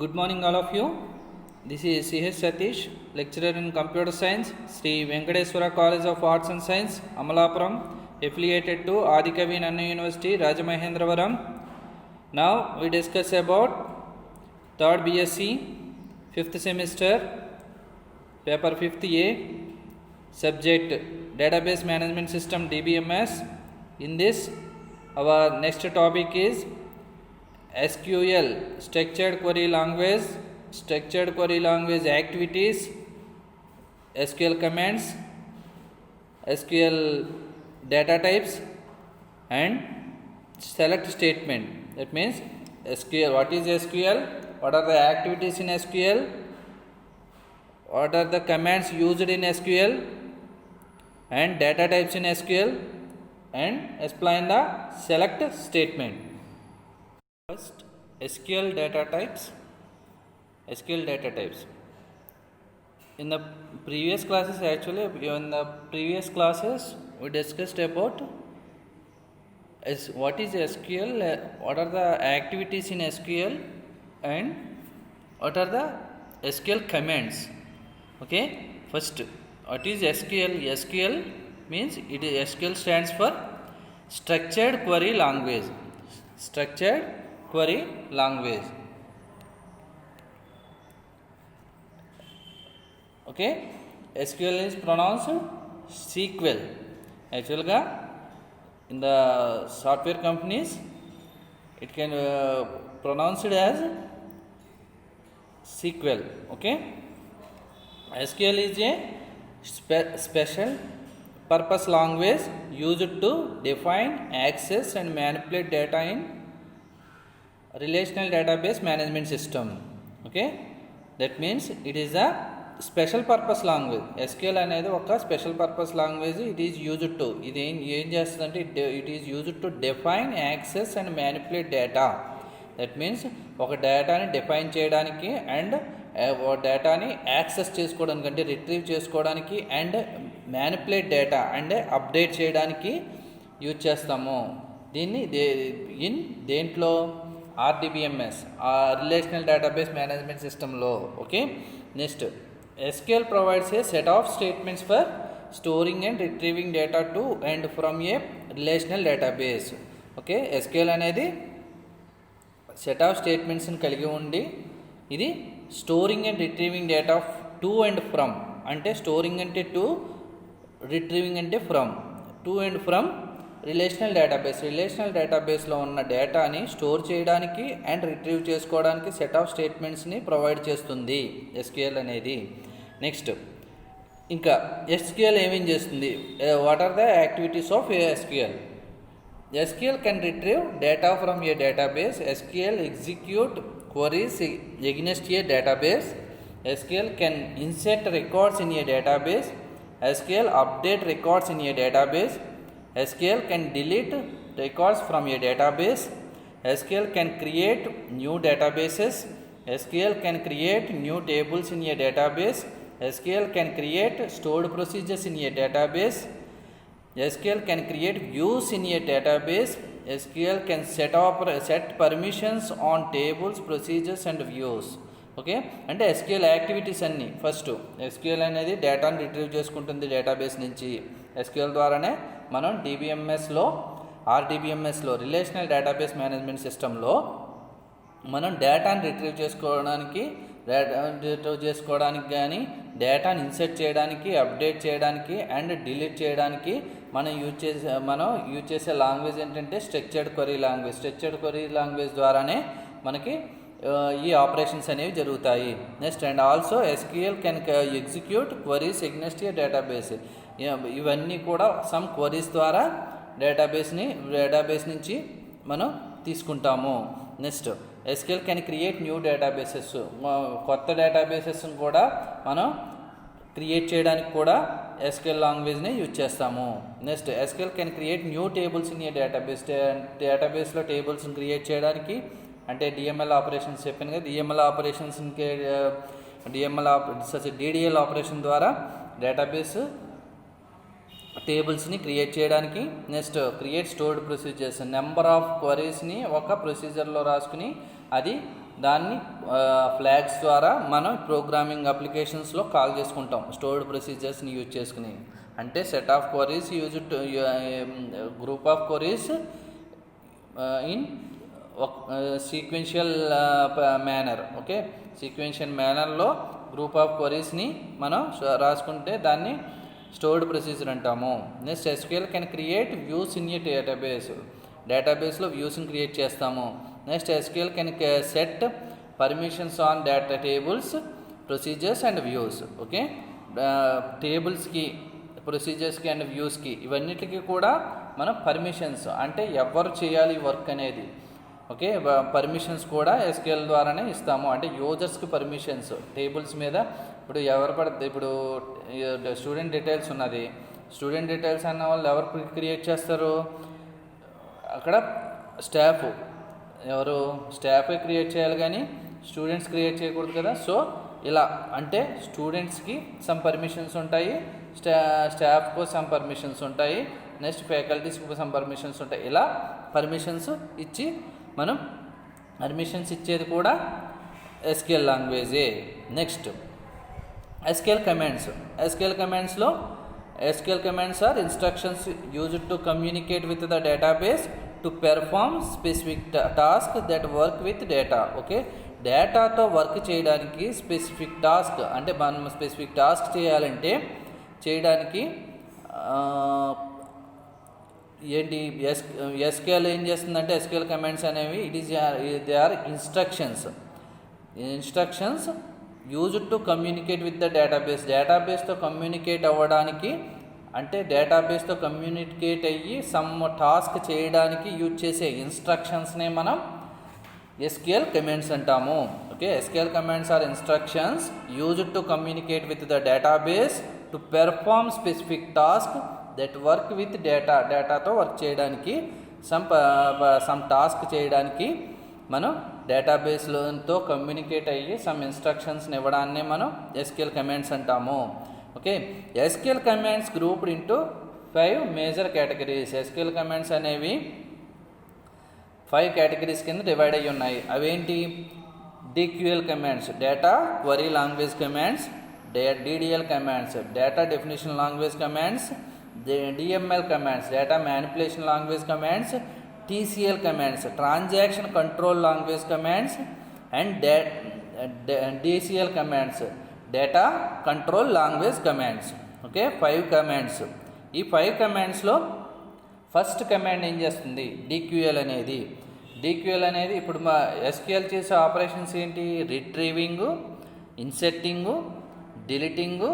Good morning, all of you. This is C.H. Satish, lecturer in computer science, Sri Venkateswara College of Arts and Science, Amalapuram, affiliated to Adikavi Nanna University, Rajamahendravaram. Now we discuss about 3rd BSc, 5th semester, paper 5th A, subject Database Management System DBMS. In this, our next topic is SQL, structured query language activities, SQL commands, SQL data types, and select statement. That means SQL, what is SQL, what are the activities in SQL, what are the commands used in SQL, and data types in SQL, and explain the select statement. First, SQL data types. In the previous classes, we discussed about what is SQL, what are the activities in SQL, and what are the SQL commands. Okay, first, what is SQL? SQL means SQL stands for structured query language. Okay, SQL is pronounced SQL. Actually, in the software companies, it can pronounce it as SQL. Okay, SQL is a special purpose language used to define, access, and manipulate data in relational database management system. Okay, that means it is a special purpose language. SQL అనేది ఒక special purpose language. It is used to, ఇది ఏం చేస్తుందంటే it is used to define, access and manipulate data. That means ఒక డేటాని define చేయడానికి and డేటాని access చేసుకోవడానికి అంటే రిట్రీవ్ చేసుకోవడానికి and manipulate data and update చేయడానికి యూజ్ చేస్తాము. దీన్ని దేంట్లో RDBMS, రిలేషనల్ డేటాబేస్ మేనేజ్మెంట్ సిస్టంలో. Okay, next SQL provides a set of statements for storing and retrieving data to and from a relational database. Okay, SQL అనేది set of స్టేట్మెంట్స్ని కలిగి ఉండి ఇది storing and retrieving data to and from, అంటే storing అంటే to, retrieving అంటే from, to and from relational డేటాబేస్లో ఉన్న డేటాని స్టోర్ చేయడానికి అండ్ రిట్రీవ్ చేసుకోవడానికి సెట్ ఆఫ్ స్టేట్మెంట్స్ని ప్రొవైడ్ చేస్తుంది SQL అనేది. నెక్స్ట్ ఇంకా SQL ఏమేం చేస్తుంది, what are the activities of SQL? SQL can retrieve data from a database. SQL execute queries against a database. SQL can insert records in a database. SQL update records in a database. SQL can delete records from a database. SQL can create new databases. SQL can create new tables in a database. SQL can create stored procedures in a database. SQL can create views in a database. SQL can set permissions on tables, procedures and views. Okay, అంటే SQL activities అన్నీ. First SQL అనేది డేటాను retrieve చేసుకుంటుంది database నుంచి. SQL ద్వారానే మనం RDBMSలో relational database management సిస్టంలో మనం డేటాను రిట్రీవ్ చేసుకోవడానికి కానీ డేటాను ఇన్సర్ట్ చేయడానికి, అప్డేట్ చేయడానికి అండ్ డిలీట్ చేయడానికి మనం యూజ్ చేసే లాంగ్వేజ్ ఏంటంటే స్ట్రక్చర్డ్ క్వెరీ లాంగ్వేజ్ ద్వారానే మనకి ఈ ఆపరేషన్స్ అనేవి జరుగుతాయి. Next, and also SQL can execute queries against A database. ఇవన్నీ కూడా సమ్ క్వరీస్ ద్వారా డేటాబేస్ నుంచి మనం తీసుకుంటాము. Next, SQL can create new databases. కొత్త డేటాబేసెస్ని కూడా మనం క్రియేట్ చేయడానికి కూడా SQL లాంగ్వేజ్ని యూజ్ చేస్తాము. Next, SQL can create new tables in a డేటాబేస్లో టేబుల్స్ని క్రియేట్ చేయడానికి, అంటే DML ఆపరేషన్స్ చెప్పాను కదా, DDL ఆపరేషన్ ద్వారా డేటాబేస్ టేబుల్స్ని క్రియేట్ చేయడానికి. Next, create stored procedures. Number of క్వరీస్ని ఒక ప్రొసీజర్లో రాసుకుని అది దాన్ని ఫ్లాగ్స్ ద్వారా మనం ప్రోగ్రామింగ్ అప్లికేషన్స్లో కాల్ చేసుకుంటాం స్టోర్డ్ ప్రొసీజర్స్ని యూజ్ చేసుకుని. అంటే set of queries use to group of queries in sequential manner. Okay, sequential మేనర్లో గ్రూప్ ఆఫ్ క్వరీస్ని మనం రాసుకుంటే దాన్ని స్టోర్డ్ ప్రొసీజర్ అంటాము. Next SQL can create views in a డేటాబేస్లో వ్యూస్ని క్రియేట్ చేస్తాము. Next SQL can set permissions on data tables, procedures and views. Okay, టేబుల్స్కి, ప్రొసీజర్స్కి అండ్ వ్యూస్కి ఇవన్నిటికీ కూడా మనం పర్మిషన్స్ అంటే ఎవరు చేయాలి వర్క్ అనేది, ఓకే, పర్మిషన్స్ కూడా ఎస్క్యూఎల్ ద్వారానే ఇస్తాము. అంటే యూజర్స్కి పర్మిషన్స్ టేబుల్స్ మీద. ఇప్పుడు ఎవరు పడితే ఇప్పుడు స్టూడెంట్ డీటెయిల్స్ ఉన్నది, స్టూడెంట్ డీటెయిల్స్ అన్న వాళ్ళు ఎవరు క్రియేట్ చేస్తారు, అక్కడ స్టాఫ్, ఎవరు స్టాఫే క్రియేట్ చేయాలి కానీ స్టూడెంట్స్ క్రియేట్ చేయకూడదు కదా. సో ఇలా అంటే స్టూడెంట్స్కి సమ్ పర్మిషన్స్ ఉంటాయి, స్టాఫ్కు సమ్ పర్మిషన్స్ ఉంటాయి, నెక్స్ట్ ఫ్యాకల్టీస్కి సమ్ పర్మిషన్స్ ఉంటాయి. ఇలా పర్మిషన్స్ ఇచ్చి మనం పర్మిషన్స్ ఇచ్చేది కూడా ఎస్క్యూఎల్ లాంగ్వేజే. Next SQL commands. ఎస్క్యూఎల్ కమాండ్స్లో SQL commands are instructions used to communicate with the database to perform specific task that work with data. Okay, డేటాతో వర్క్ చేయడానికి స్పెసిఫిక్ టాస్క్ అంటే మనం స్పెసిఫిక్ టాస్క్ చేయాలంటే చేయడానికి ఏంటి ఎస్క్యూఎల్ ఏం చేస్తుందంటే ఎస్క్యూఎల్ కమాండ్స్ అనేవి they are instructions used to communicate with the డేటాబేస్తో కమ్యూనికేట్ అవ్వడానికి, అంటే డేటాబేస్తో కమ్యూనికేట్ అయ్యి సమ్ టాస్క్ చేయడానికి యూజ్ చేసే ఇన్స్ట్రక్షన్స్నే మనం ఎస్క్యూఎల్ కమాండ్స్ అంటాము. Okay, SQL commands are instructions used to communicate with the database to perform specific task that work with డేటాతో వర్క్ చేయడానికి, సమ్ టాస్క్ చేయడానికి మనం డేటాబేస్తో కమ్యూనికేట్ అయ్యి సమ్ ఇన్స్ట్రక్షన్స్ని ఇవ్వడాన్నే మనం ఎస్క్యూఎల్ కమాండ్స్ అంటాము. Okay, SQL commands grouped into 5 major categories. SQL commands అనేవి 5 కేటగిరీస్ కింద డివైడ్ అయ్యి ఉన్నాయి. అవేంటి? DQL commands, data query language commands, DDL commands, data definition language commands, DML commands, data manipulation language commands, TCL commands, transaction control language commands, and DCL commands, data control language commands. Okay, 5 commands. ఈ 5 కమాండ్స్లో first command ఏం చేస్తుంది? DQL అనేది. DQL అనేది ఇప్పుడు మా SQL చేసే operations ఏంటి? రిట్రీవింగు, ఇన్సెట్టింగు, డిలీటింగు,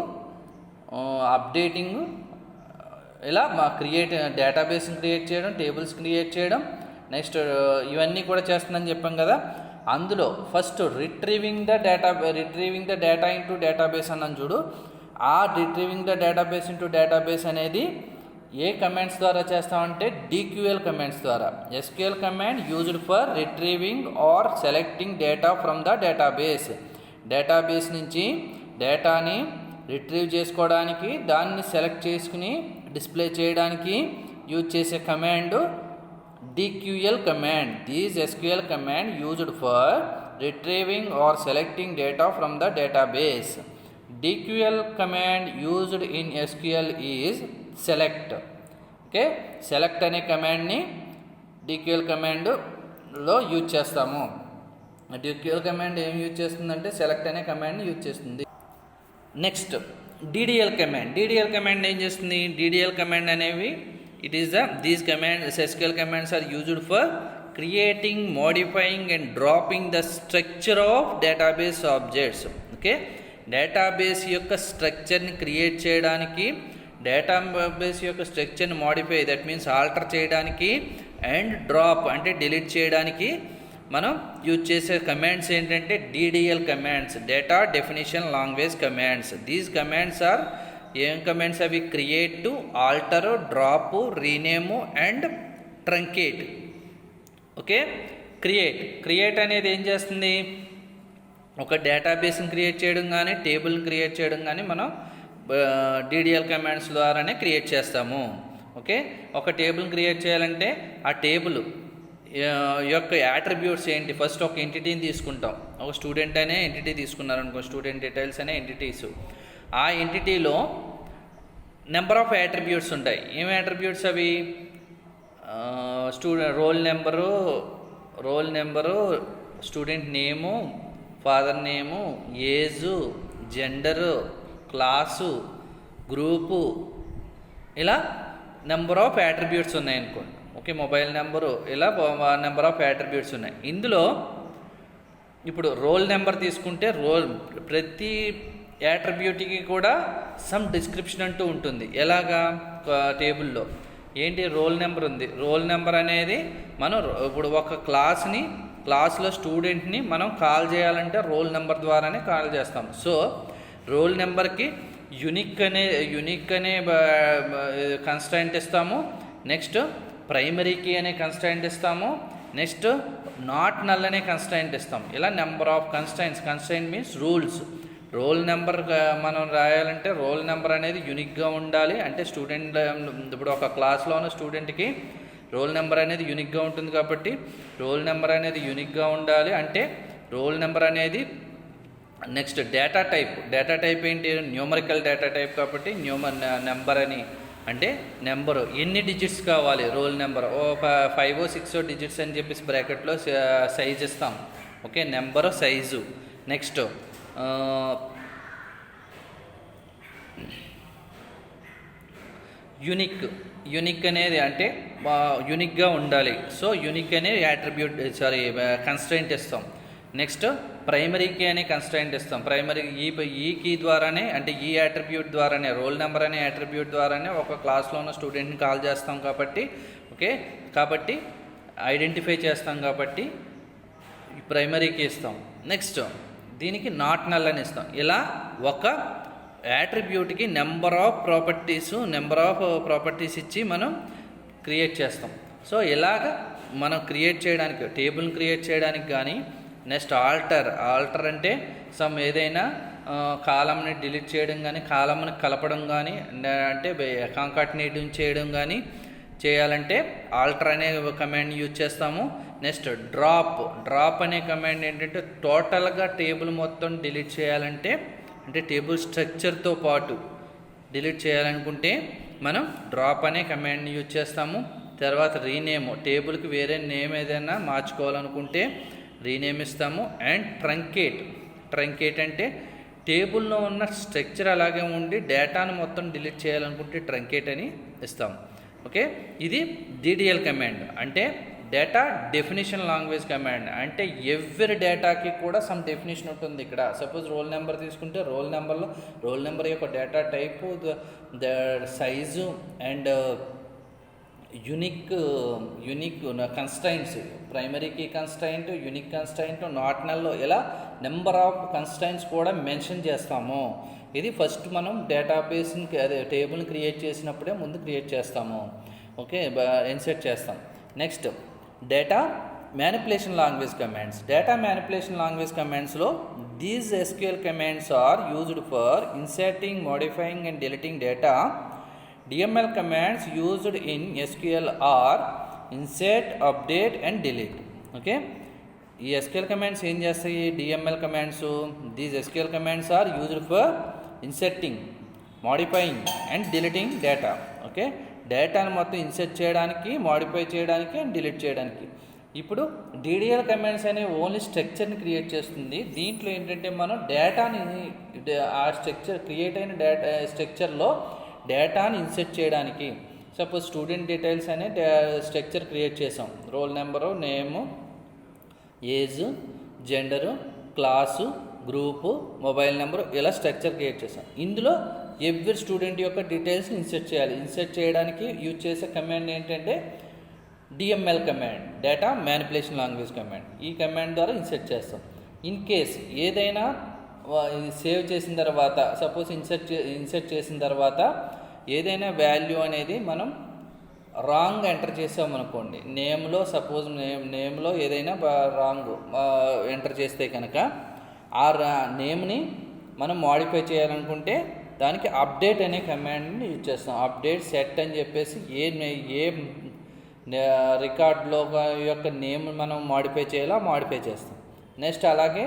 updating, ఇలా మా డేటాబేస్ని క్రియేట్ చేయడం, టేబుల్స్ క్రియేట్ చేయడం, నెక్స్ట్ ఇవన్నీ కూడా చేస్తుందని చెప్పాం కదా. అందులో first retrieving the data into database అన్నాను చూడు. ఆ retrieving the database into database అనేది ఏ కమాండ్స్ ద్వారా చేస్తామంటే డిక్యూఎల్ కమాండ్స్ ద్వారా. SQL command used for retrieving or selecting data from the database నుంచి డేటాని రిట్రీవ్ చేసుకోవడానికి, దాన్ని సెలెక్ట్ చేసుకుని డిస్ప్లే చేయడానికి యూజ్ చేసే command DQL command. These SQL command used for retrieving or selecting data from the database. DQL command used in SQL is select. Okay, select అనే కమాండ్ని డిక్యూఎల్ కమాండ్లో యూజ్ చేస్తాము. డిక్యూఎల్ కమాండ్ ఏం యూజ్ చేస్తుందంటే సెలెక్ట్ అనే కమాండ్ని యూజ్ చేస్తుంది. నెక్స్ట్ డిడిఎల్ కమాండ్ ఏం చేస్తుంది? డిడిఎల్ కమాండ్ అనేవి these commands SQL commands are used for creating, modifying and dropping the structure of database objects. Okay, database యొక్క స్ట్రక్చర్ని క్రియేట్ చేయడానికి, డేటాబేస్ యొక్క స్ట్రక్చర్ని మోడిఫై దట్ మీన్స్ ఆల్టర్ చేయడానికి, అండ్ డ్రాప్ అంటే డిలీట్ చేయడానికి మనం యూజ్ చేసే కమాండ్స్ ఏంటంటే DDL commands, data definition language commands. These commands are ఏం కమాండ్స్? అవి create, alter, drop, rename and truncate. Okay, create అనేది ఏం చేస్తుంది? ఒక డేటాబేస్ని క్రియేట్ చేయడం కానీ, టేబుల్ని క్రియేట్ చేయడం కానీ మనం డిడిఎల్ కమాండ్స్ ద్వారానే క్రియేట్ చేస్తాము. ఓకే, ఒక టేబుల్ని క్రియేట్ చేయాలంటే ఆ టేబుల్ యొక్క యాట్రిబ్యూట్స్ ఏంటి. ఫస్ట్ ఒక ఎంటిటీని తీసుకుంటాం. ఒక స్టూడెంట్ అనే ఎంటిటీ తీసుకున్నారనుకో, స్టూడెంట్ డీటెయిల్స్ అనే ఎంటిటీస్. ఆ ఎంటిటీలో నెంబర్ ఆఫ్ యాట్రిబ్యూట్స్ ఉంటాయి. ఏం యాట్రిబ్యూట్స్ అవి? రోల్ నెంబరు, స్టూడెంట్ నేము, father name, age, gender, class, group, ఇలా నెంబర్ ఆఫ్ యాట్రిబ్యూట్స్ ఉన్నాయనుకోండి. ఓకే, మొబైల్ నెంబరు, ఇలా నెంబర్ ఆఫ్ యాట్రిబ్యూట్స్ ఉన్నాయి. ఇందులో ఇప్పుడు రోల్ నెంబర్ తీసుకుంటే ప్రతి యాట్రిబ్యూట్కి కూడా సమ్ డిస్క్రిప్షన్ అంటూ ఉంటుంది. ఎలాగా? టేబుల్లో ఏంటి, రోల్ నెంబర్ ఉంది. రోల్ నెంబర్ అనేది మనం ఇప్పుడు ఒక క్లాస్లో స్టూడెంట్ని మనం కాల్ చేయాలంటే రోల్ నెంబర్ ద్వారానే కాల్ చేస్తాం. సో రోల్ నెంబర్కి యునిక్ అనే కన్స్ట్రైంట్ ఇస్తాము. నెక్స్ట్ ప్రైమరీ కీ అనే కన్స్ట్రైంట్ ఇస్తాము. నెక్స్ట్ నాట్ నల్ అనే కన్స్ట్రైంట్ ఇస్తాం. ఇలా number of constraint means rules. Roll number మనం రాయాలంటే రోల్ నెంబర్ అనేది యూనిక్గా ఉండాలి. అంటే స్టూడెంట్ ఇప్పుడు ఒక క్లాస్లో ఉన్న స్టూడెంట్కి రోల్ నెంబర్ అనేది యూనిక్గా ఉంటుంది కాబట్టి రోల్ నెంబర్ అనేది యూనిక్గా ఉండాలి. అంటే రోల్ నెంబర్ అనేది నెక్స్ట్ డేటా టైప్ ఏంటి? న్యూమరికల్ డేటా టైప్ కాబట్టి నెంబర్ అని, అంటే నెంబరు ఎన్ని డిజిట్స్ కావాలి రోల్ నెంబర్, ఒక 5 or 6 డిజిట్స్ అని చెప్పేసి బ్రాకెట్లో సైజ్ ఇస్తాం. Okay, number, size. Next unique అనేది అంటే యూనిక్గా ఉండాలి. సో యూనిక్ అనే కన్స్ట్రైంట్ ఇస్తాం. నెక్స్ట్ ప్రైమరీ కీ అనే కన్స్ట్రైంట్ ఇస్తాం. ప్రైమరీ ఈ కీ ద్వారానే, అంటే ఈ యాట్రిబ్యూట్ ద్వారానే, రోల్ నెంబర్ అనే యాట్రిబ్యూట్ ద్వారానే ఒక క్లాస్లో ఉన్న స్టూడెంట్ని కాల్ చేస్తాం కాబట్టి, ఓకే, కాబట్టి ఐడెంటిఫై చేస్తాం కాబట్టి ప్రైమరీ కీ ఇస్తాం. నెక్స్ట్ దీనికి నాట్ నల్ అని ఇస్తాం. ఇలా ఒక యాట్రిబ్యూట్కి నెంబర్ ఆఫ్ ప్రాపర్టీస్ ఇచ్చి మనం క్రియేట్ చేస్తాం. సో ఇలాగ మనం టేబుల్ని క్రియేట్ చేయడానికి కానీ, నెక్స్ట్ ఆల్టర్ అంటే ఏదైనా కాలమ్ని డిలీట్ చేయడం కానీ, కాలమ్ని కలపడం కానీ, అంటే కాంకాటినేటివ్ చేయడం కానీ చేయాలంటే ఆల్టర్ అనే కమాండ్ యూజ్ చేస్తాము. నెక్స్ట్ డ్రాప్ అనే కమాండ్ ఏంటంటే టోటల్గా టేబుల్ మొత్తం డిలీట్ చేయాలంటే, అంటే టేబుల్ స్ట్రక్చర్తో పాటు డిలీట్ చేయాలనుకుంటే మనం డ్రాప్ అనే కమాండ్ని యూజ్ చేస్తాము. తర్వాత టేబుల్కి వేరే నేమ్ ఏదైనా మార్చుకోవాలనుకుంటే రీనేమ్ ఇస్తాము. అండ్ ట్రంకేట్ అంటే టేబుల్లో ఉన్న స్ట్రక్చర్ అలాగే ఉండి డేటాను మొత్తం డిలీట్ చేయాలనుకుంటే ట్రంకేట్ అని ఇస్తాము. ఓకే, ఇది డిడిఎల్ కమాండ్ అంటే డేటా డెఫినేషన్ లాంగ్వేజ్ కమాండ్. అంటే ఎవ్రీ డేటాకి కూడా సమ్ డెఫినేషన్ ఉంటుంది. ఇక్కడ సపోజ్ రోల్ నెంబర్ తీసుకుంటే రోల్ నెంబర్ యొక్క data type, size and unique constraints, primary key constraint, unique constraint, not నల్లో ఇలా నెంబర్ ఆఫ్ కన్స్ట్రైంట్స్ కూడా మెన్షన్ చేస్తాము. ఇది ఫస్ట్ మనం డేటాబేస్ని టేబుల్ని క్రియేట్ చేసినప్పుడే ముందు క్రియేట్ చేస్తాము. ఓకే, ఇన్సర్ట్ చేస్తాం. నెక్స్ట్ డేటా మ్యానిపులేషన్ లాంగ్వేజ్ కమాండ్స్లో these SQL commands are used for inserting, modifying and deleting data. DML commands used in SQL are insert, update and delete. Okay, ఈ SQL commands ఏం చేస్తాయి? DML commands. These SQL commands are used for inserting, modifying and deleting data. Okay, డేటాను మొత్తం insert చేయడానికి, modify చేయడానికి and delete చేయడానికి. ఇప్పుడు DDL commands అనే ఓన్లీ స్ట్రక్చర్ని క్రియేట్ చేస్తుంది. దీంట్లో ఏంటంటే మనం డేటాని ఆ క్రియేట్ అయిన స్ట్రక్చర్లో డేటాని ఇన్సర్ట్ చేయడానికి, సపోజ్ స్టూడెంట్ డీటెయిల్స్ అనే స్ట్రక్చర్ క్రియేట్ చేసాం. Roll number, name, age, gender, class, group, mobile number, ఇలా స్ట్రక్చర్ క్రియేట్ చేసాం. ఇందులో ఎవ్రీ స్టూడెంట్ యొక్క డీటెయిల్స్ని ఇన్సర్ట్ చేయాలి. ఇన్సర్ట్ చేయడానికి యూజ్ చేసే కమాండ్ ఏంటంటే DML command, data manipulation language command. ఈ కమాండ్ ద్వారా ఇన్సర్ట్ చేస్తాం. ఇన్ కేస్ ఏదైనా సేవ్ చేసిన తర్వాత, సపోజ్ ఇన్సర్ట్ చేసిన తర్వాత ఏదైనా వాల్యూ అనేది మనం రాంగ్ ఎంటర్ చేసామనుకోండి, నేమ్లో ఏదైనా రాంగ్ ఎంటర్ చేస్తే కనుక ఆ నేమ్ని మనం మాడిఫై చేయాలనుకుంటే దానికి అప్డేట్ అనే కమాండ్ని యూజ్ చేస్తాం. అప్డేట్ సెట్ అని చెప్పేసి ఏ రికార్డులో యొక్క నేమ్ మనం మాడిఫై చేయాలో మాడిఫై చేస్తాం. నెక్స్ట్ అలాగే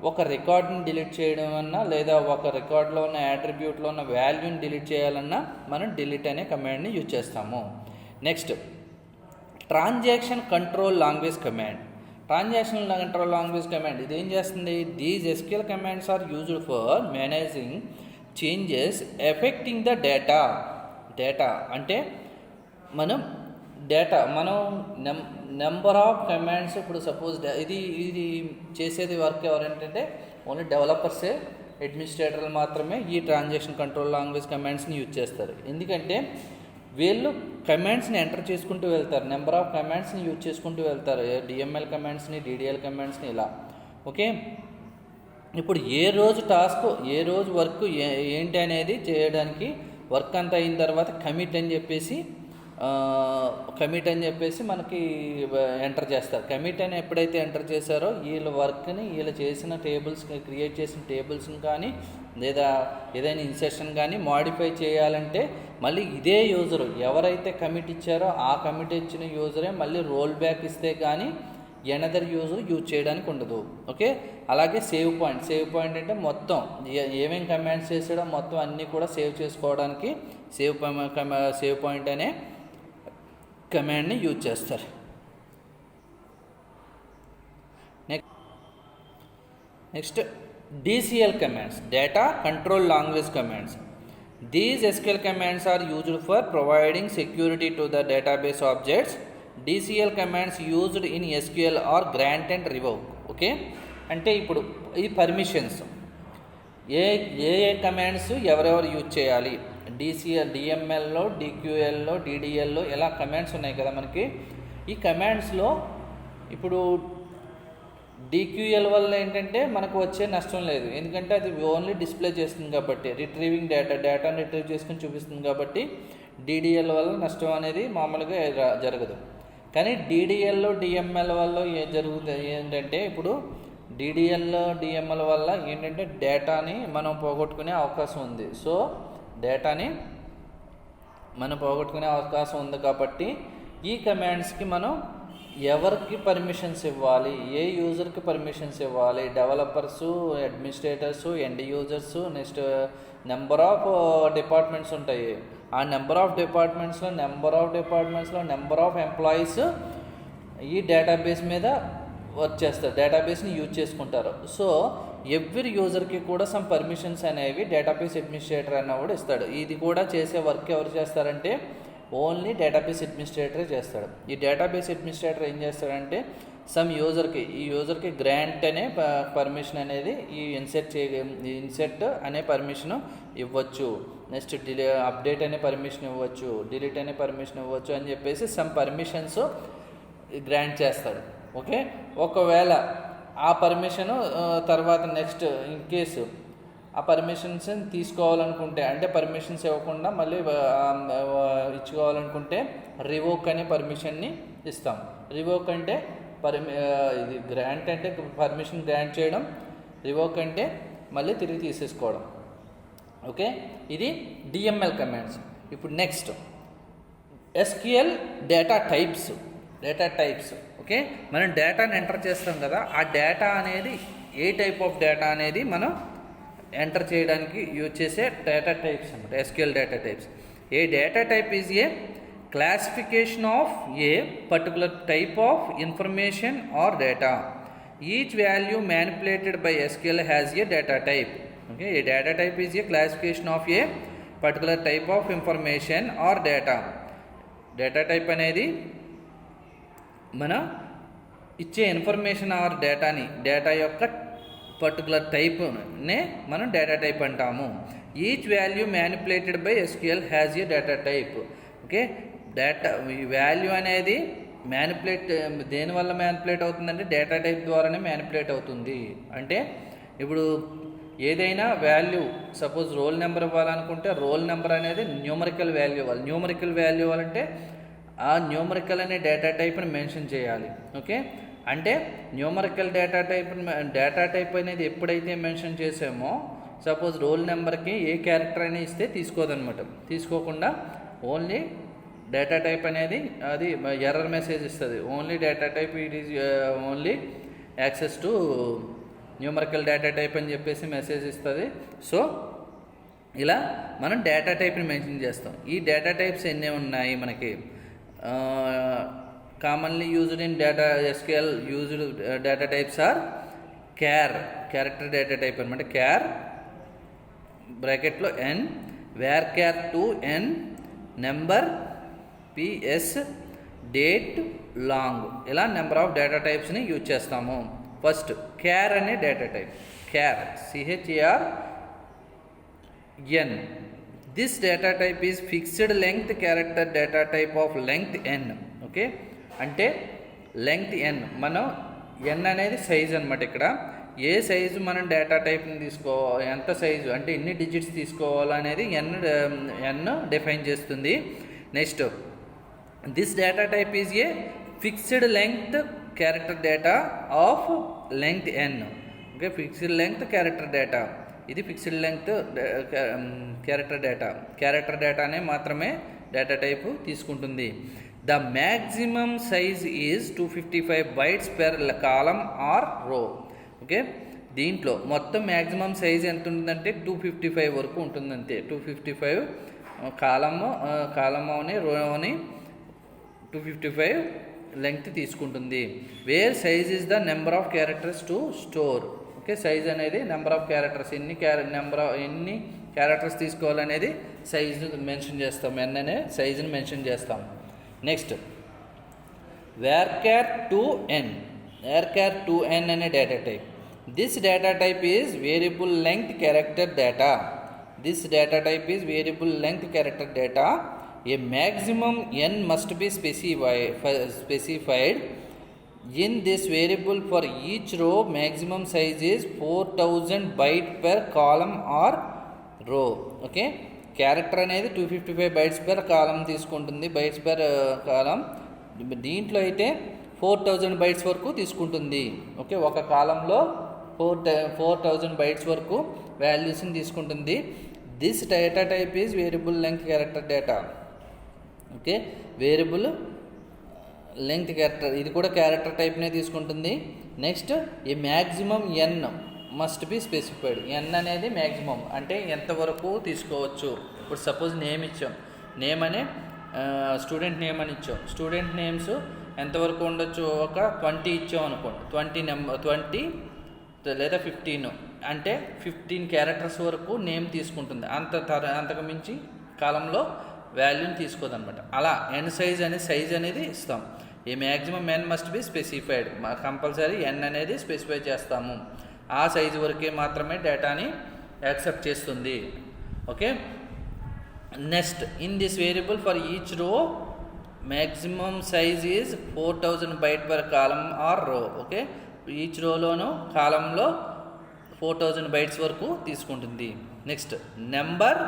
ఒక రికార్డ్ని డిలీట్ చేయడం అన్నా లేదా ఒక రికార్డులో ఉన్న యాట్రిబ్యూట్లో ఉన్న వాల్యూని డిలీట్ చేయాలన్నా మనం డిలీట్ అనే కమాండ్ని యూజ్ చేస్తాము. Next transaction control language command. Transaction control language command ఇది ఏం చేస్తుంది? These SQL commands are used for managing changes affecting the data. Data అంటే మనం నెంబర్ ఆఫ్ కమాండ్స్, ఇప్పుడు సపోజ్ ఇది చేసేది వర్క్ ఎవరంటే ఓన్లీ డెవలపర్సే, అడ్మినిస్ట్రేటర్లు మాత్రమే ఈ ట్రాన్సాక్షన్ కంట్రోల్ లాంగ్వేజ్ కమాండ్స్ని యూజ్ చేస్తారు. ఎందుకంటే వీళ్ళు కమాండ్స్ని ఎంటర్ చేసుకుంటూ వెళ్తారు, నెంబర్ ఆఫ్ కమాండ్స్ని యూజ్ చేసుకుంటూ వెళ్తారు, DML కమాండ్స్ని, DDL కమాండ్స్ని ఇలా. ఓకే, ఇప్పుడు ఏ రోజు టాస్క్, ఏ రోజు వర్క్ ఏంటి అనేది చేయడానికి వర్క్ అంతా అయిన తర్వాత కమిట్ అని చెప్పేసి మనకి ఎంటర్ చేస్తారు. కమిట్ అని ఎప్పుడైతే ఎంటర్ చేశారో వీళ్ళ వర్క్ని, వీళ్ళు చేసిన టేబుల్స్, క్రియేట్ చేసిన టేబుల్స్ని కానీ లేదా ఏదైనా ఇన్సెషన్ కానీ మాడిఫై చేయాలంటే మళ్ళీ ఇదే యూజరు ఎవరైతే కమిట్ ఇచ్చారో ఆ కమిట్ ఇచ్చిన యూజరే మళ్ళీ రోల్ బ్యాక్ ఇస్తే కానీ ఎనదర్ యూజర్ యూజ్ చేయడానికి ఉండదు. ఓకే, అలాగే సేవ్ పాయింట్ అంటే మొత్తం ఏమేం కమాండ్స్ చేసాడో మొత్తం అన్నీ కూడా సేవ్ చేసుకోవడానికి సేవ్ పాయింట్ అనే కమాండ్ని యూజ్ చేస్తారు. Next DCL commands, data control language commands. These SQL commands are used for providing security to the database objects. DCL commands used in SQL are grant and revoke. Okay, అంటే ఇప్పుడు ఈ permissions ఏ commands ఎవరెవరు use చేయాలి, DMLలో, DQLలో, DDLలో ఇలా commands ఉన్నాయి కదా మనకి. ఈ కమాండ్స్లో ఇప్పుడు DQL వల్ల ఏంటంటే మనకు వచ్చే నష్టం లేదు, ఎందుకంటే అది ఓన్లీ డిస్ప్లే చేస్తుంది కాబట్టి, రిట్రీవింగ్ డేటాను రిట్రీవ్ చేసుకుని చూపిస్తుంది కాబట్టి DDL వల్ల నష్టం అనేది మామూలుగా జరగదు. కానీ DDLలో, DML వల్ల జరుగుతుంది ఏంటంటే, ఇప్పుడు DDLలో, DML వల్ల ఏంటంటే డేటాని మనం పోగొట్టుకునే అవకాశం ఉంది. సో డేటాని మనం పోగొట్టుకునే అవకాశం ఉంది కాబట్టి ఈ కమాండ్స్కి మనం ఎవరికి పర్మిషన్స్ ఇవ్వాలి, ఏ యూజర్కి పర్మిషన్స్ ఇవ్వాలి, developers, administrators, end users, next number of departments ఉంటాయి. ఆ నెంబర్ ఆఫ్ డిపార్ట్మెంట్స్లో నెంబర్ ఆఫ్ ఎంప్లాయీస్ ఈ డేటాబేస్ మీద వర్క్ చేస్తారు, డేటాబేస్ని యూజ్ చేసుకుంటారు. సో ఎవ్రీ యూజర్కి కూడా సమ్ పర్మిషన్స్ అనేవి డేటాబేస్ అడ్మినిస్ట్రేటర్ అన్నవాడు ఇస్తాడు. ఇది కూడా చేసే వర్క్ ఎవరు చేస్తారంటే ఓన్లీ డేటాబేస్ అడ్మినిస్ట్రేటరే చేస్తాడు. ఈ డేటాబేస్ అడ్మినిస్ట్రేటర్ ఏం చేస్తాడంటే సమ్ యూజర్కి గ్రాంట్ అనే పర్మిషన్ అనేది ఈ ఇన్సెట్ అనే పర్మిషన్ ఇవ్వచ్చు, నెక్స్ట్ అప్డేట్ అనే పర్మిషన్ ఇవ్వచ్చు, డిలీట్ అనే పర్మిషన్ ఇవ్వచ్చు అని చెప్పేసి సమ్ పర్మిషన్స్ గ్రాంట్ చేస్తాడు. ఓకే, ఒకవేళ ఆ పర్మిషను తర్వాత నెక్స్ట్ ఇన్ కేసు ఆ పర్మిషన్స్ తీసుకోవాలనుకుంటే, అంటే పర్మిషన్స్ ఇవ్వకుండా మళ్ళీ ఇచ్చుకోవాలనుకుంటే రివోక్ అనే పర్మిషన్ని ఇస్తాం. రివోక్ అంటే ఇది గ్రాంట్ అంటే పర్మిషన్ గ్రాంట్ చేయడం, రివోక్ అంటే మళ్ళీ తిరిగి తీసేసుకోవడం. ఓకే, ఇది DML కమాండ్స్. ఇప్పుడు next SQL data types. Okay, మనం డేటాని ఎంటర్ చేస్తాం కదా, ఆ డేటా అనేది ఏ టైప్ ఆఫ్ డేటా అనేది మనం ఎంటర్ చేయడానికి యూజ్ చేసే డేటా టైప్స్ అన్నమాట, SQL data types. A data type is A classification of A particular type of information are data. Each value manipulated by SQL has a data type. Okay, A data type is A classification of A particular type of information are data. Data type అనేది మన ఇచ్చే information are data యొక్క particular టైప్నే మనం data type అంటాము. Each value manipulated by SQL has a data type. Okay, value అనేది దేనివల్ల manipulate అవుతుందంటే data type ద్వారానే మ్యానిపులేట్ అవుతుంది. అంటే ఇప్పుడు ఏదైనా వాల్యూ, సపోజ్ రోల్ నెంబర్ ఇవ్వాలనుకుంటే రోల్ నెంబర్ అనేది న్యూమరికల్ వాల్యూ ఇవ్వాలి. న్యూమరికల్ వాల్యూ ఇవ్వాలంటే ఆ న్యూమరికల్ అనే డేటా టైప్ని మెన్షన్ చేయాలి. ఓకే, అంటే న్యూమరికల్ డేటా టైప్ అనేది ఎప్పుడైతే మెన్షన్ చేసామో, సపోజ్ రోల్ నెంబర్కి ఏ క్యారెక్టర్ అయినా ఇస్తే తీసుకోదనమాట, తీసుకోకుండా ఓన్లీ డేటా టైప్ అనేది అది ఎర్రర్ మెసేజ్ ఇస్తుంది. Only data type it is only access to numerical data type అని చెప్పేసి మెసేజ్ ఇస్తుంది. సో ఇలా మనం డేటా టైప్ని మెన్షన్ చేస్తాం. ఈ డేటా టైప్స్ ఎన్ని ఉన్నాయి మనకి? Commonly used in data SQL used data types are character data type అనమాట. క్యార్ బ్రాకెట్లో n, varchar 2n, number, ps, date, long, ఇలా నెంబర్ ఆఫ్ డేటా టైప్స్ని యూజ్ చేస్తాము. ఫస్ట్ క్యార్ అనే data type, char CHARN. This data type is fixed length character data type of length n. Okay, అంటే length n, మనం n అనేది size అనమాట. ఇక్కడ ఏ size మనం డేటా టైప్ని తీసుకోవాలి, ఎంత సైజు అంటే ఎన్ని డిజిట్స్ తీసుకోవాలనేది n డిఫైన్ చేస్తుంది. Next this data type is a fixed length character data of length n. Okay, fixed length character data, ఇది ఫిక్స్డ్ లెంగ్త్ క్యారెక్టర్ డేటానే మాత్రమే డేటా టైపు తీసుకుంటుంది. The maximum size is 255 bytes per column or row. Okay, దీంట్లో మొత్తం maximum size ఎంత ఉంటుందంటే 255 వరకు ఉంటుంది అంతే. 255 కాలమని రోని 255 లెంగ్త్ తీసుకుంటుంది. Where size is the number of characters to store. Okay, size అనేది నెంబర్ ఆఫ్ క్యారెక్టర్స్, ఎన్ని క్యారెక్టర్స్ తీసుకోవాలనేది సైజు మెన్షన్ చేస్తాం. n అనే సైజుని మెన్షన్ చేస్తాం. నెక్స్ట్ varchar 2n అనే data type. This data type is variable length character data. A maximum n must be specified in this variable for each row. Maximum size is 4000 bytes per column or row. Okay, character అనేది 255 bytes per column తీసుకుంటుంది, bytes per column. దీంట్లో అయితే 4000 bytes వరకు తీసుకుంటుంది. Okay, ఒక కాలంలో 4000 bytes వరకు వాల్యూస్ని తీసుకుంటుంది. This data type is variable length character data. Okay, variable length character, ఇది కూడా క్యారెక్టర్ టైప్నే తీసుకుంటుంది. నెక్స్ట్ ఈ maximum n must be specified. n అనేది మ్యాక్సిమం అంటే ఎంతవరకు తీసుకోవచ్చు. ఇప్పుడు సపోజ్ నేమ్ ఇచ్చాం, నేమ్ అనే స్టూడెంట్ నేమ్ అని ఇచ్చాం. స్టూడెంట్ నేమ్స్ ఎంతవరకు ఉండొచ్చు, ఒక 20 ఇచ్చాం అనుకోండి. 20 లేదా 15 అంటే 15 క్యారెక్టర్స్ వరకు నేమ్ తీసుకుంటుంది. అంతకు మించి కాలంలో వాల్యూని తీసుకోదన్నమాట. అలా n సైజ్ అనేది ఇస్తాం. ఈ maximum n must be specified, compulsory n అనేది స్పెసిఫై చేస్తాము. ఆ సైజు వరకే మాత్రమే డేటాని యాక్సెప్ట్ చేస్తుంది. Okay, next in this variable for each row maximum size is 4000 bytes per column or row. Okay, each రోలోను కాలంలో 4000 bytes వరకు తీసుకుంటుంది. Next number,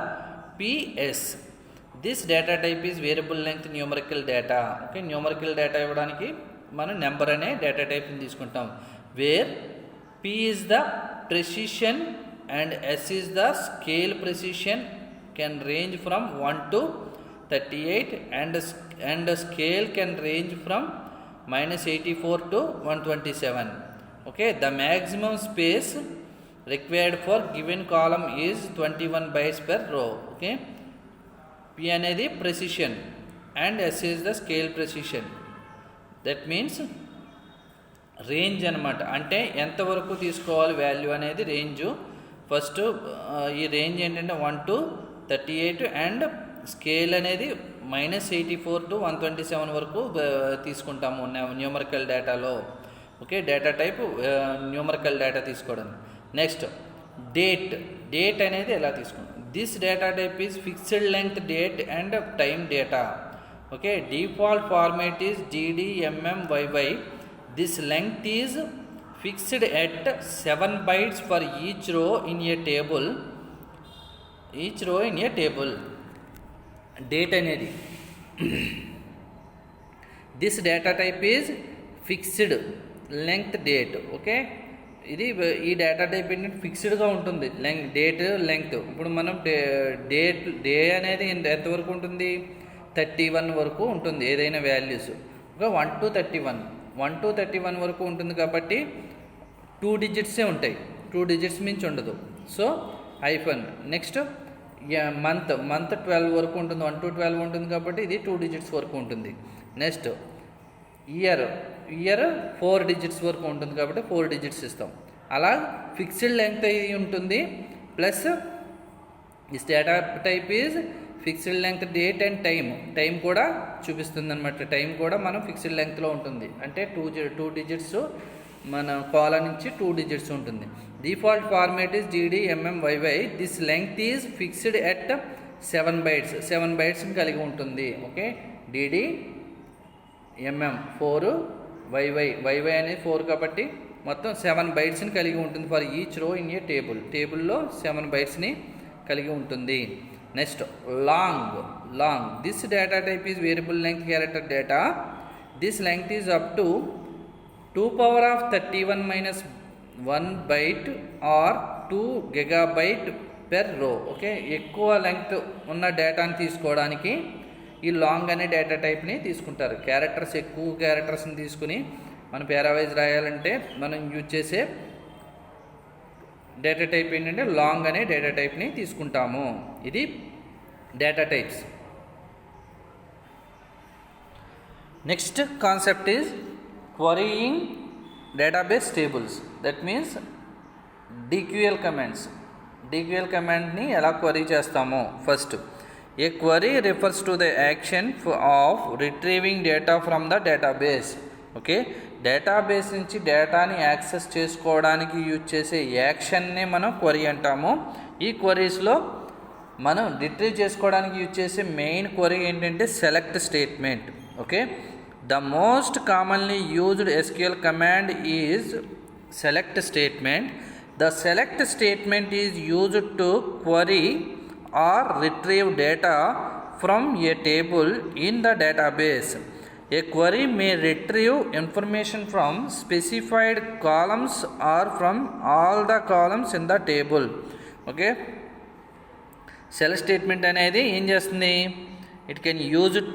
ps. This data type is variable length numerical data. Okay, numerical data ఇవ్వడానికి మనం number అనే data టైప్ని తీసుకుంటాం. Where p is the precision and s is the scale precision, can range from 1 to 38 and scale can range from -84 to 127. Okay, the maximum space required for given column is 21 bytes per row. Okay, p అనేది precision and s is the scale precision. That means range అనమాట. అంటే ఎంతవరకు తీసుకోవాలి value అనేది range. First ఈ range ఏంటంటే 1 to 38 and scale అనేది -84 to 127 వరకు తీసుకుంటాము న్యూమరికల్ డేటాలో. Okay, data type numerical data తీసుకోవడం. నెక్స్ట్ డేట్ అనేది ఎలా తీసుకుంటాం. This data type is fixed length date and time data. Okay, default format is ddmmyy. This length is fixed at 7 bytes for each row in a table. Date అనేది this data type is fixed length date. Okay, ఈ data type ఏంటంటే ఫిక్స్డ్గా ఉంటుంది date length. ఇప్పుడు మనం day అనేది ఎంతవరకు ఉంటుంది, 31 వరకు ఉంటుంది ఏదైనా వాల్యూస్. ఓకే, 1 to 31 వరకు ఉంటుంది కాబట్టి 2 డిజిట్సే ఉంటాయి, 2 డిజిట్స్ మించి ఉండదు. So hyphen. నెక్స్ట్ మంత్ 12 వరకు ఉంటుంది, 1 to 12 ఉంటుంది కాబట్టి ఇది 2 డిజిట్స్ వరకు ఉంటుంది. నెక్స్ట్ ఇయర్ 4 డిజిట్స్ వరకు ఉంటుంది కాబట్టి 4 డిజిట్స్ ఇస్తాం. అలా ఫిక్స్డ్ లెంగ్త్ ఇది ఉంటుంది. Plus this data type is fixed length, date and time కూడా చూపిస్తుంది అనమాట. టైం కూడా మనం ఫిక్స్డ్ లెంగ్త్లో ఉంటుంది, అంటే 2 డిజిట్స్ మన కాలం నుంచి 2 డిజిట్స్ ఉంటుంది. Default format is DDMMYY. This length is fixed at 7 bytes, 7 bytes కలిగి ఉంటుంది. ఓకే, DDMM 4, YY అనేది 4 కాబట్టి మొత్తం 7 bytes కలిగి ఉంటుంది for each row in a టేబుల్లో 7 bytes కలిగి ఉంటుంది. Next long. This data type is variable length character data. This length is up to 2^31 - 1 byte or 2 GB per row. Okay, ఎక్కువ length ఉన్న డేటాని తీసుకోవడానికి ఈ లాంగ్ అనే డేటా టైప్ని తీసుకుంటారు. క్యారెక్టర్స్ ఎక్కువ క్యారెక్టర్స్ని తీసుకుని మనం పేరావైజ్ రాయాలంటే మనం యూజ్ చేసే డేటా టైప్ ఏంటంటే లాంగ్ అనే డేటా టైప్ని తీసుకుంటాము. ఇది data types. Next concept is querying database tables. That means DQL commands. DQL కమాండ్ని ఎలా క్వరీ చేస్తామో first. A query refers to the action of retrieving data from the database. Okay, database నుంచి డేటాని access చేసుకోవడానికి use చేసే యాక్షన్నే మనం query అంటాము. ఈ క్వరీస్లో మనం రిట్రీవ్ చేసుకోవడానికి యూజ్ చేసే మెయిన్ క్వరీ ఏంటంటే select statement. Okay, the most commonly used SQL command is select statement. The select statement is used to query or retrieve data from a table in the database. A query may retrieve information from specified columns or from all the columns in the table. Okay, select statement అనేది ఏం చేస్తుంది? It can use it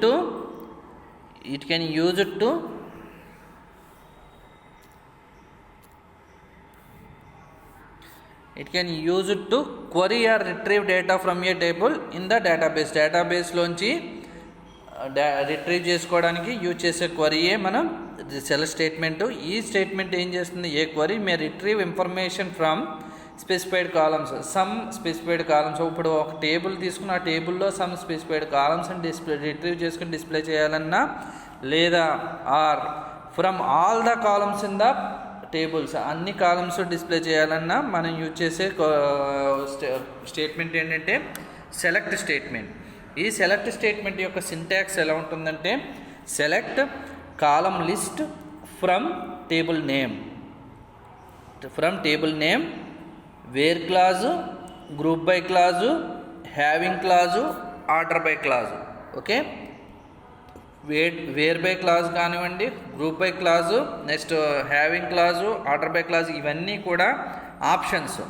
to query or retrieve data from a table in the database. database లోంచి retrieve చేసుకోవడానికి use చేసే క్వరీయే మనం select statement. ఈ statement ఏం చేస్తుంది? A query may retrieve information from specified columns, some specified columns. ఇప్పుడు ఒక టేబుల్ తీసుకుని ఆ టేబుల్లో సమ్ స్పెసిఫైడ్ కాలమ్స్ని రిట్రీవ్ చేసుకుని డిస్ప్లే చేయాలన్నా, లేదా or from all the columns in the tables, అన్ని కాలమ్స్ డిస్ప్లే చేయాలన్నా మనం యూజ్ చేసే స్టేట్మెంట్ ఏంటంటే సెలెక్ట్ స్టేట్మెంట్. ఈ సెలెక్ట్ స్టేట్మెంట్ యొక్క సింటాక్స్ ఎలా ఉంటుందంటే select column list from table name, where clause, group by clause, having clause, order by clause. Okay, where by clause కానివ్వండి, group by clause, next having clause, order by clause, ఇవన్నీ కూడా options.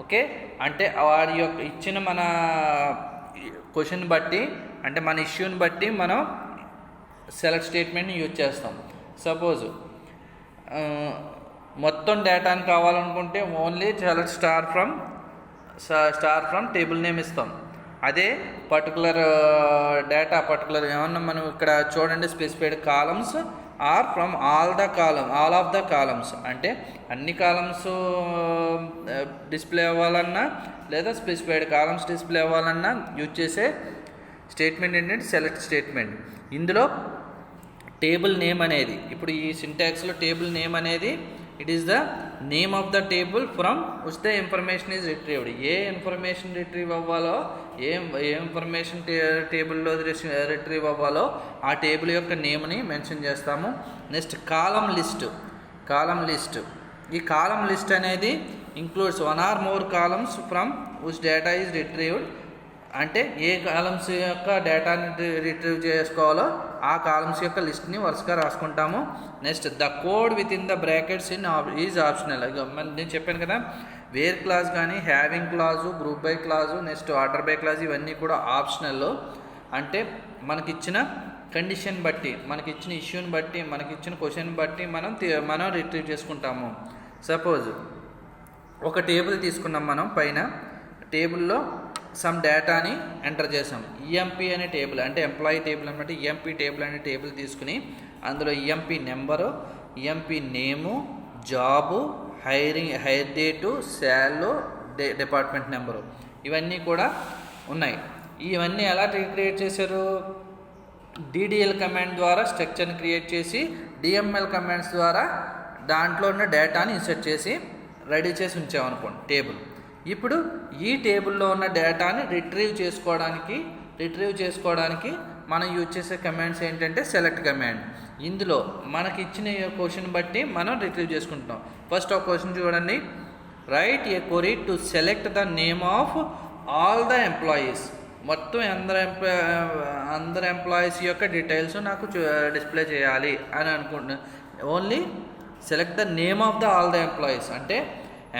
Okay, అంటే వాడి యొక్క ఇచ్చిన మన question బట్టి, అంటే మన ఇష్యూని బట్టి మనం సెలెక్ట్ స్టేట్మెంట్ని యూజ్ చేస్తాం. సపోజ్ మొత్తం డేటాని కావాలనుకుంటే only select star from table name ఇస్తాం. అదే పర్టికులర్ డేటా ఏమన్నా మనం ఇక్కడ చూడండి, specified columns or from all of the columns, అంటే అన్ని కాలమ్స్ డిస్ప్లే అవ్వాలన్నా లేదా స్పెసిఫైడ్ కాలమ్స్ డిస్ప్లే అవ్వాలన్నా యూజ్ చేసే స్టేట్మెంట్ ఏంటంటే సెలెక్ట్ స్టేట్మెంట్. ఇందులో టేబుల్ నేమ్ అనేది, ఇప్పుడు ఈ సింటాక్స్లో టేబుల్ నేమ్ అనేది it is the name of the table from which the information is retrieved. A information retrieve అవ్వాలో, ఏ ఇన్ఫర్మేషన్ టేబుల్లో రిట్రీవ్ అవ్వాలో ఆ టేబుల్ యొక్క నేమ్ని మెన్షన్ చేస్తాము. Next column list. ఈ కాలమ్ లిస్ట్ అనేది includes 1 or more columns from which data is retrieved. అంటే ఏ columns యొక్క డేటాని రిట్రీవ్ చేసుకోవాలో ఆ కాలమ్స్ యొక్క లిస్ట్ని వరుసగా రాసుకుంటాము. Next the code with in the brackets is optional. నేను చెప్పాను కదా, వేర్ క్లాజ్ కానీ, having clause, group by clause, next order by clause, ఇవన్నీ కూడా ఆప్షనల్. అంటే మనకిచ్చిన కండిషన్ బట్టి, మనకిచ్చిన ఇష్యూని బట్టి, మనకిచ్చిన క్వశ్చన్ బట్టి మనం రిట్రీవ్ చేసుకుంటాము. సపోజ్ ఒక టేబుల్ తీసుకున్నాం, మనం పైన టేబుల్లో సమ్ డేటాని ఎంటర్ చేసాం. ఈఎంపీ అనే టేబుల్ అంటే ఎంప్లాయీ టేబుల్ అనమాట. ఈఎంపీ టేబుల్ అనే టేబుల్ తీసుకుని అందులో EMP number, EMP name, job, hire date, శాలో, డిపార్ట్మెంట్ నెంబరు ఇవన్నీ కూడా ఉన్నాయి. ఇవన్నీ ఎలా క్రియేట్ చేశారు? డిడిఎల్ కమాండ్ ద్వారా స్ట్రక్చర్ని క్రియేట్ చేసి డిఎంఎల్ కమాండ్స్ ద్వారా దాంట్లో ఉన్న డేటాని ఇన్సర్ట్ చేసి రెడీ చేసి ఉంచామనుకోండి టేబుల్. ఇప్పుడు ఈ టేబుల్లో ఉన్న డేటాని రిట్రీవ్ చేసుకోవడానికి మనం యూజ్ చేసే కమాండ్స్ ఏంటంటే సెలెక్ట్ కమాండ్. ఇందులో మనకి ఇచ్చిన క్వశ్చన్ బట్టి మనం రిట్రీవ్ చేసుకుంటాం. ఫస్ట్ ఒక క్వశ్చన్ చూడండి. Right a query to select the name of all the employees. మొత్తం అందరు ఎంప్లాయీస్ యొక్క డీటెయిల్స్ నాకు డిస్ప్లే చేయాలి అని అనుకుంటున్నాను. Only select the name of the all the employees అంటే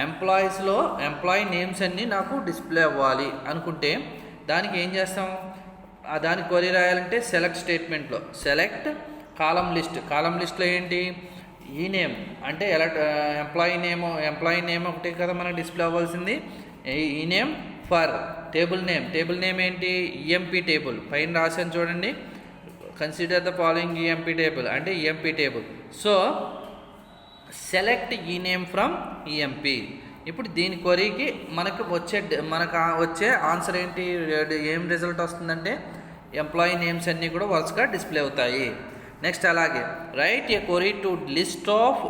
ఎంప్లాయీస్లో ఎంప్లాయీ నేమ్స్ అన్నీ నాకు డిస్ప్లే అవ్వాలి అనుకుంటే దానికి ఏం చేస్తాం? దానికి క్వరీ రాయాలంటే సెలెక్ట్ స్టేట్మెంట్లో సెలెక్ట్ కాలం లిస్ట్లో ఏంటి? ఈ నేమ్ అంటే ఎంప్లాయీ నేమ్ ఒకటే కదా మనకు డిస్ప్లే అవ్వాల్సింది. ఈ నేమ్ ఫర్ టేబుల్ నేమ్ ఏంటి? ఈఎంపీ టేబుల్ పైన రాశాను చూడండి. Consider the following EMP table అంటే ఈఎంపీ టేబుల్. సో సెలెక్ట్ ఈ నేమ్ ఫ్రమ్ ఈఎంపీ. ఇప్పుడు దీని క్వరీకి మనకు వచ్చే ఆన్సర్ ఏంటి? ఏం రిజల్ట్ వస్తుందంటే ఎంప్లాయీ నేమ్స్ అన్నీ కూడా వరుసగా డిస్ప్లే అవుతాయి. నెక్స్ట్ అలాగే right a query to list of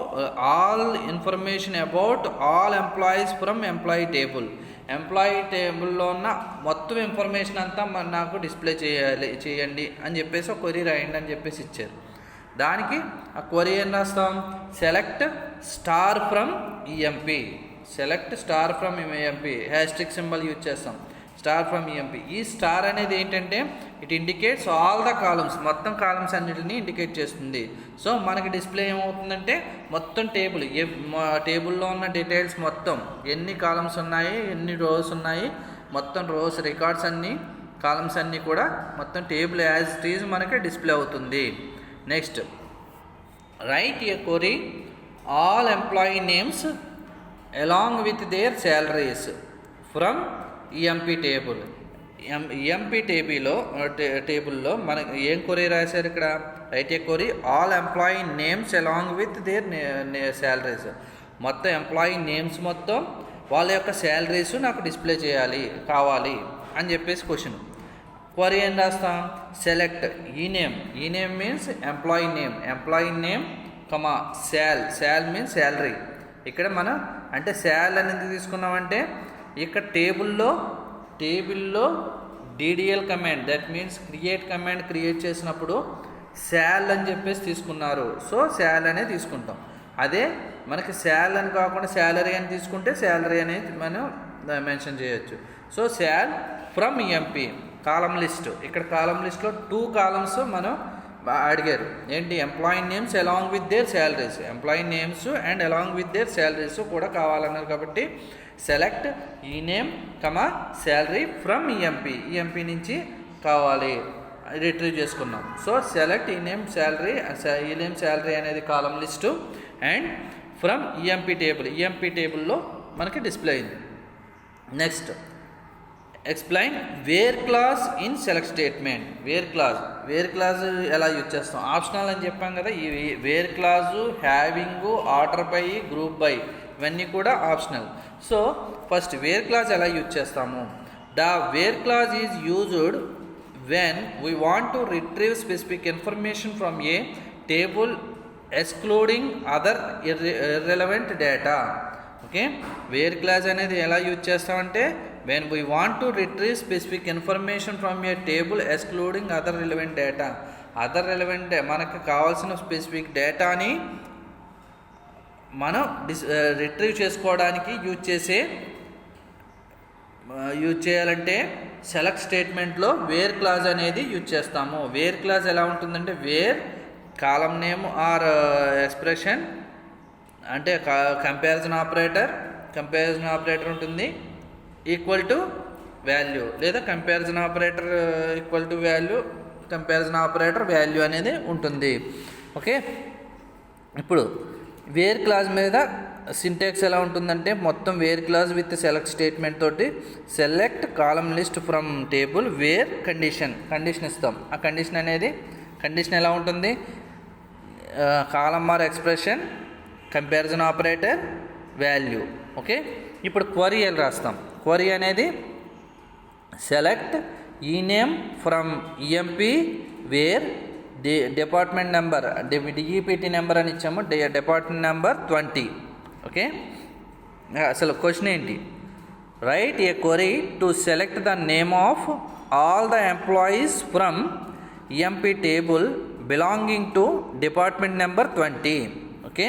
all information about all employees from employee table. Employee టేబుల్లో ఉన్న మొత్తం ఇన్ఫర్మేషన్ అంతా నాకు డిస్ప్లే చేయండి అని చెప్పేసి ఒక క్వరీ రాయండి అని చెప్పేసి ఇచ్చారు. దానికి ఆ క్వరీ ఏం రాస్తాం? Select star from EMP. Asterisk symbol use చేస్తాం. Star from EMP. ఈ స్టార్ అనేది ఏంటంటే it indicates all the columns, మొత్తం కాలమ్స్ అన్నిటిని ఇండికేట్ చేస్తుంది. సో మనకి డిస్ప్లే ఏమవుతుందంటే మొత్తం టేబుల్లో ఉన్న డీటెయిల్స్ మొత్తం ఎన్ని కాలమ్స్ ఉన్నాయి, ఎన్ని రోస్ ఉన్నాయి, మొత్తం రోస్ రికార్డ్స్ అన్నీ, కాలమ్స్ అన్నీ కూడా మొత్తం టేబుల్ యాజ్ ఇట్ ఈజ్ మనకి డిస్ప్లే అవుతుంది. Next right a query all employee names along with their salaries from EMP table. EMP టేబుల్లో మనకి ఏం క్వరీ రాశారు ఇక్కడ? Right a query all employee names along with their salaries. మొత్తం employee names మొత్తం వాళ్ళ యొక్క శాలరీస్ నాకు డిస్ప్లే కావాలి అని చెప్పేసి క్వశ్చన్. క్వరీ ఏం రాస్తాం? సెలెక్ట్ ఈ name means employee name comma sal means salary. ఇక్కడ మనం అంటే శాల్ అనేది తీసుకున్నామంటే ఇక్కడ టేబుల్లో DDL command that means create చేసినప్పుడు శాల్ అని చెప్పేసి తీసుకున్నారు. సో శాల్ అనేది తీసుకుంటాం. అదే మనకి శాల్ అని కాకుండా శాలరీ అని తీసుకుంటే శాలరీ అనేది మనం మెన్షన్ చేయొచ్చు. So sal from EMP column list. ఇక్కడ కాలం లిస్ట్లో 2 కాలమ్స్ మనం అడిగారు. ఏంటి? Employee names along with their salaries. Employee names and along with their salaries కూడా కావాలన్నారు కాబట్టి సెలెక్ట్ ఈ name comma salary from EMP నుంచి కావాలి రిట్రీవ్ చేసుకున్నాం. సో సెలెక్ట్ ఈ నేమ్ శాలరీ అనేది column list and from EMP టేబుల్లో మనకి డిస్ప్లే అయింది. Next explain where clause in select statement. Where clause ఎలా యూజ్ చేస్తాం? ఆప్షనల్ అని చెప్పాం కదా. ఈ where clause, having, order by, group by ఇవన్నీ కూడా optional. So first where clause ఎలా యూజ్ చేస్తాము? The where clause is used when we want to retrieve specific information from a table excluding other irrelevant data. Okay, where clause అనేది ఎలా use చేస్తామంటే when we want to retrieve specific information from a table excluding other relevant data. మనకు కావాల్సిన specific డేటాని మనం retrieve చేసుకోవడానికి use చేయాలంటే select స్టేట్మెంట్లో వేర్ క్లాజ్ అనేది యూజ్ చేస్తాము. వేర్ క్లాజ్ ఎలా ఉంటుందంటే where column name or expression అంటే కంపారిజన్ ఆపరేటర్ ఉంటుంది ఈక్వల్ టు వాల్యూ లేదా comparison operator equal to value, comparison operator value అనేది ఉంటుంది. ఓకే, ఇప్పుడు వేర్ క్లాజ్ మీద సింటాక్స్ ఎలా ఉంటుందంటే మొత్తం where clause with select statement తోటి select column list from table where condition ఇస్తాం. ఆ కండిషన్ ఎలా ఉంటుంది, column or expression, comparison operator, value. Okay, ఇప్పుడు క్వరీ ఎలా రాస్తాం. క్వరీ అనేది సెలెక్ట్ ఈ name from EMP where department number, DEPT number అని ఇచ్చాము, డిపార్ట్మెంట్ నెంబర్ 20. ఓకే, అసలు క్వశ్చన్ ఏంటి, write a query to select the name of all the employees from EMP table belonging to department number 20. Okay,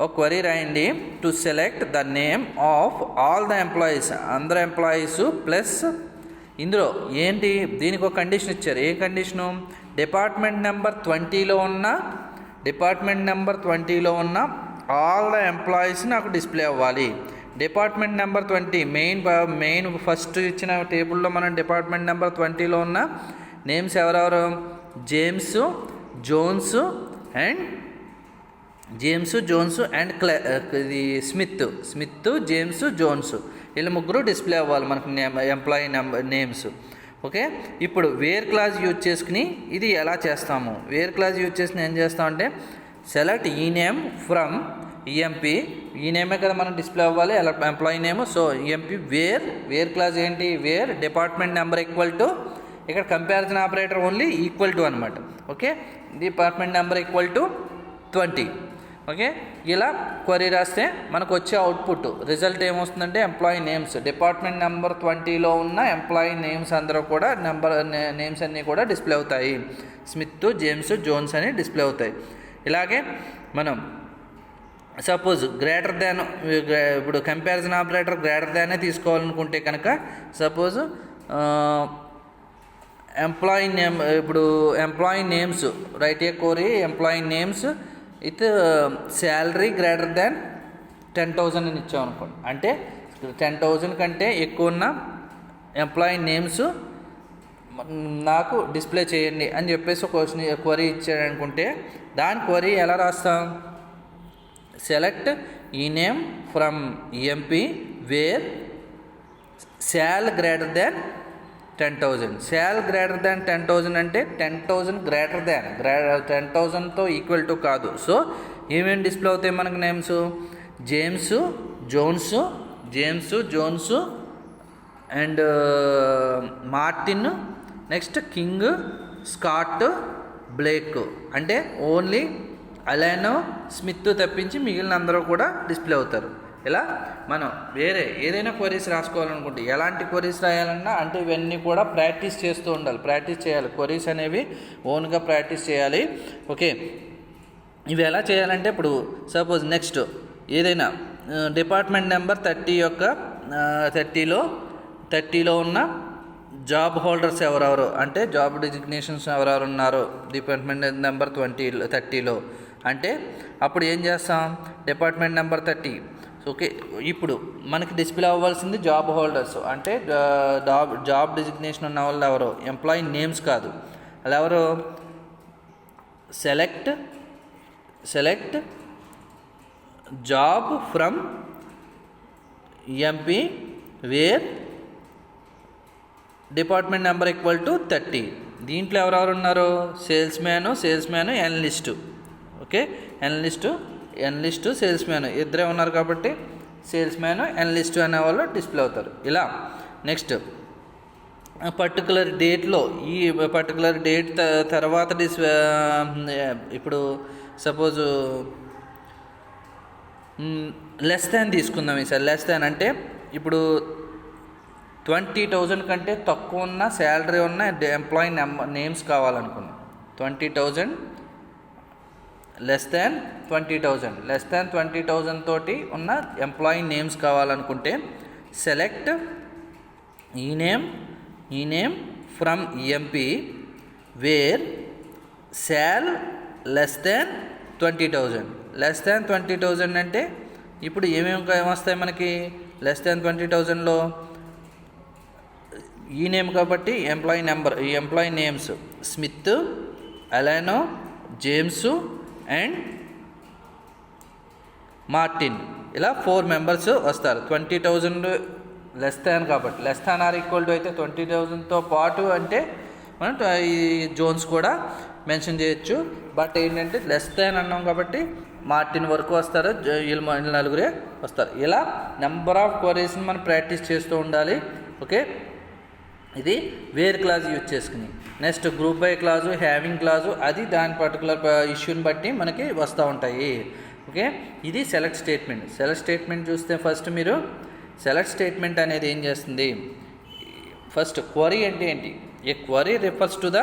ఒక query రాయండి, to select the name of all the employees, అందరు employees plus ఇందులో ఏంటి, దీనికి ఒక condition ఇచ్చారు. ఏ condition, department number 20లో ఉన్న ఆల్ ద ఎంప్లాయీస్ నాకు డిస్ప్లే అవ్వాలి. డిపార్ట్మెంట్ నెంబర్ 20 మెయిన్ ఫస్ట్ ఇచ్చిన టేబుల్లో మనం డిపార్ట్మెంట్ నెంబర్ 20లో ఉన్న నేమ్స్ ఎవరెవరు, జేమ్స్, జోన్స్ అండ్ ఇది స్మిత్, జేమ్స్, జోన్స్, వీళ్ళ ముగ్గురు డిస్ప్లే అవ్వాలి మనకు ఎంప్లాయీ నేమ్స్. ఓకే, ఇప్పుడు వేర్ క్లాజ్ యూజ్ చేసుకుని ఇది ఎలా చేస్తాము. వేర్ క్లాజ్ యూజ్ చేసుకుని ఏం చేస్తామంటే సెలెక్ట్ ఈ నేమ్ ఫ్రమ్ ఈఎంపీ, ఈ నేమే కదా మనం డిస్ప్లే అవ్వాలి employee name. So EMP where clause ఏంటి, where department number equal to, ఇక్కడ comparison operator only equal to అనమాట. Okay, department number equal to 20. Okay, ఇలా క్వరీ రాస్తే మనకు వచ్చే అవుట్పుట్ రిజల్ట్ ఏమొస్తుందంటే ఎంప్లాయీ నేమ్స్, డిపార్ట్మెంట్ నెంబర్ 20లో ఉన్న ఎంప్లాయీ నేమ్స్ అందరూ కూడా నేమ్స్ అన్నీ కూడా డిస్ప్లే అవుతాయి. స్మిత్, జేమ్స్, జోన్స్ అని డిస్ప్లే అవుతాయి. ఇలాగే మనం సపోజ్ గ్రేటర్ దాన్, ఇప్పుడు కంపారిజన్ ఆపరేటర్ గ్రేటర్ దానే తీసుకోవాలనుకుంటే కనుక సపోజ్ ఎంప్లాయీ నేమ్, ఇప్పుడు employee names right a query employee names with salary greater than 10,000 అని ఇచ్చామనుకోండి, అంటే 10,000 కంటే ఎక్కువ ఉన్న ఎంప్లాయీ నేమ్స్ నాకు డిస్ప్లే చేయండి అని చెప్పేసి ఒక క్వరీ ఇచ్చాడనుకుంటే దాని క్వరీ ఎలా రాస్తాం, సెలెక్ట్ ఈ name from EMP where sal greater than 10,000. Sal greater than 10,000 అంటే 10,000 గ్రేటర్ దాన్ 10,000తో ఈక్వల్ టు కాదు. సో ఏమేమి డిస్ప్లే అవుతాయి మనకు names, James, Jones and Martin, next King, Scott, Blake, అంటే ఓన్లీ అలెన్, స్మిత్ తప్పించి మిగిలిన అందరూ కూడా డిస్ప్లే అవుతారు. ఇలా మనం వేరే ఏదైనా క్వరీస్ రాసుకోవాలనుకుంటే ఎలాంటి క్వరీస్ రాయాలన్నా అంటే ఇవన్నీ కూడా ప్రాక్టీస్ చేస్తూ ఉండాలి, ప్రాక్టీస్ చేయాలి. క్వరీస్ అనేవి ఓన్గా ప్రాక్టీస్ చేయాలి. ఓకే, ఇవి ఎలా చేయాలంటే ఇప్పుడు సపోజ్ నెక్స్ట్ ఏదైనా డిపార్ట్మెంట్ నెంబర్ 30లో ఉన్న జాబ్ హోల్డర్స్ ఎవరెవరు, అంటే జాబ్ డిజిగ్నేషన్స్ ఎవరెవరు ఉన్నారో డిపార్ట్మెంట్ నెంబర్ 30లో అంటే అప్పుడు ఏం చేస్తాం, డిపార్ట్మెంట్ నెంబర్ 30. ఓకే, ఇప్పుడు మనకి డిస్ప్లే అవ్వాల్సింది జాబ్ హోల్డర్స్, అంటే జాబ్ డిజిగ్నేషన్ ఉన్న వాళ్ళు ఎవరు, ఎంప్లాయీ నేమ్స్ కాదు. అలా ఎవరు, select job from emp where department number equal to 30. దీంట్లో ఎవరెవరు ఉన్నారు, salesman analyst. Okay, analyst salesman ఇద్దరే ఉన్నారు కాబట్టి సేల్స్ మ్యాన్ ఎనలిస్టు అనే వాళ్ళు డిస్ప్లే అవుతారు. ఇలా నెక్స్ట్ పర్టికులర్ డేట్లో ఈ పర్టికులర్ డేట్ తర్వాత ఇప్పుడు సపోజ్ లెస్ దాన్ తీసుకుందాం. ఈసారి లెస్ దాన్ అంటే ఇప్పుడు 20,000 కంటే తక్కువ ఉన్న శాలరీ ఉన్న ఎంప్లాయీ నేమ్స్ కావాలనుకున్నాం. 20,000 లెస్ దాన్ 20,000 తోటి ఉన్న ఎంప్లాయీ నేమ్స్ కావాలనుకుంటే సెలెక్ట్ ఈ name from EMP where sal less than 20,000 అంటే ఇప్పుడు ఏమేమి వస్తాయి మనకి లెస్ దాన్ 20,000లో ఈ నేమ్ కాబట్టి ఎంప్లాయీ నెంబర్, ఈ ఎంప్లాయీ నేమ్స్ స్మిత్, అలెనో, జేమ్స్ అండ్ మార్టిన్, ఇలా 4 మెంబర్స్ వస్తారు. 20,000 లెస్ దాన్ కాబట్టి, less than or equal to అయితే 20,000తో పాటు అంటే మనం ఈ జోన్స్ కూడా మెన్షన్ చేయొచ్చు. బట్ ఏంటంటే లెస్ దాన్ అన్నాం కాబట్టి మార్టిన్ వరకు వస్తారు, వీళ్ళు 4 వస్తారు. ఇలా నెంబర్ ఆఫ్ క్వరీస్ని మనం ప్రాక్టీస్ చేస్తూ ఉండాలి. ఓకే, ఇది వేర్ క్లాజ్ యూజ్ చేసుకుని. Next group by clause, having clause, అది దాని పర్టికులర్ ఇష్యూని బట్టి మనకి వస్తూ ఉంటాయి. ఓకే, ఇది సెలెక్ట్ స్టేట్మెంట్. సెలెక్ట్ స్టేట్మెంట్ చూస్తే ఫస్ట్ మీరు సెలెక్ట్ స్టేట్మెంట్ అనేది ఏం చేస్తుంది, ఫస్ట్ క్వరీ అంటే ఏంటి? A query refers to the